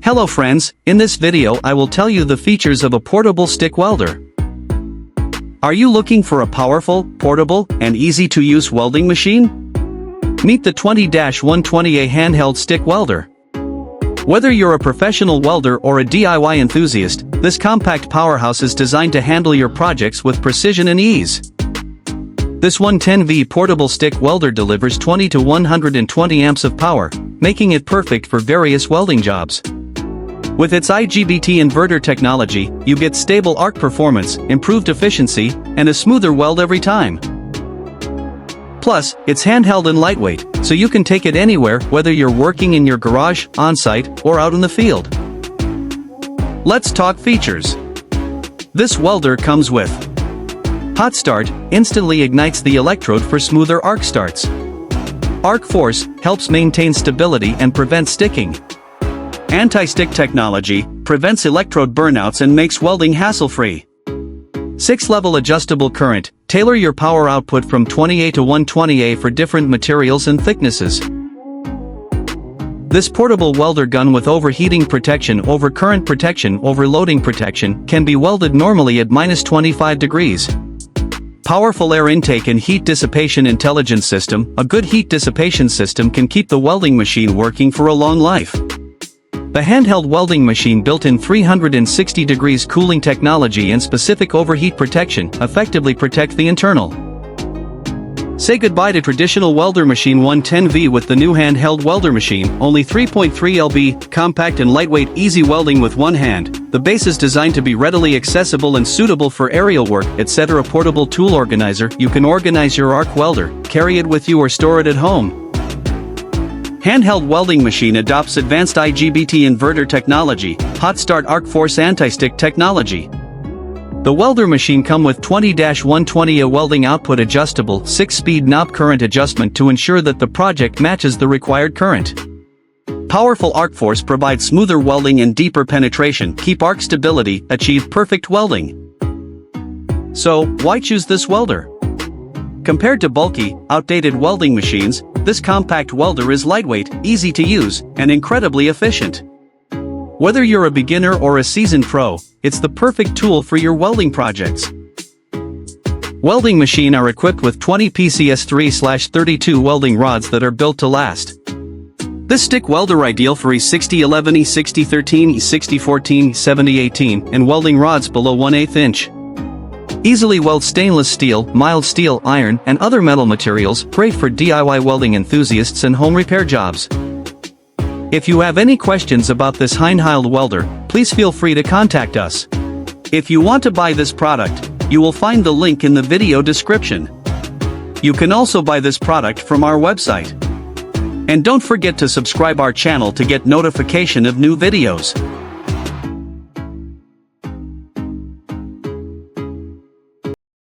Hello friends, in this video I will tell you the features of a portable stick welder. Are you looking for a powerful, portable, and easy-to-use welding machine? Meet the 20-120A handheld stick welder. Whether you're a professional welder or a DIY enthusiast, this compact powerhouse is designed to handle your projects with precision and ease. This 110V portable stick welder delivers 20 to 120 amps of power, making it perfect for various welding jobs. With its IGBT inverter technology, you get stable arc performance, improved efficiency, and a smoother weld every time. Plus, it's handheld and lightweight, so you can take it anywhere whether you're working in your garage, on-site, or out in the field. Let's talk features. This welder comes with Hot Start, instantly ignites the electrode for smoother arc starts. Arc Force, helps maintain stability and prevent sticking. Anti-stick technology, prevents electrode burnouts and makes welding hassle-free. 6-level adjustable current, tailor your power output from 20A to 120A for different materials and thicknesses. This portable welder gun with overheating protection, overcurrent protection, overloading protection, can be welded normally at -25 degrees. Powerful air intake and heat dissipation intelligence system, a good heat dissipation system can keep the welding machine working for a long life. The handheld welding machine built-in 360 degrees cooling technology and specific overheat protection effectively protect the internal. Say goodbye to traditional welder machine 110V with the new handheld welder machine, only 3.3 lb, compact and lightweight, easy welding with one hand. The base is designed to be readily accessible and suitable for aerial work, etc. Portable tool organizer, you can organize your arc welder, carry it with you or store it at home. Handheld welding machine adopts advanced IGBT inverter technology, Hot Start Arc Force anti-stick technology. The welder machine come with 20-120A welding output adjustable 6-speed knob current adjustment to ensure that the project matches the required current. Powerful Arc Force provides smoother welding and deeper penetration, keep arc stability, achieve perfect welding. So, why choose this welder? Compared to bulky, outdated welding machines, this compact welder is lightweight, easy to use, and incredibly efficient. Whether you're a beginner or a seasoned pro, it's the perfect tool for your welding projects. Welding machine are equipped with 20 PCS 3/32 welding rods that are built to last. This stick welder ideal for E6011, E6013, E6014, E7018, and welding rods below 1/8 inch. Easily weld stainless steel, mild steel, iron, and other metal materials, great for DIY welding enthusiasts and home repair jobs. If you have any questions about this handheld welder, please feel free to contact us. If you want to buy this product, you will find the link in the video description. You can also buy this product from our website. And don't forget to subscribe our channel to get notification of new videos.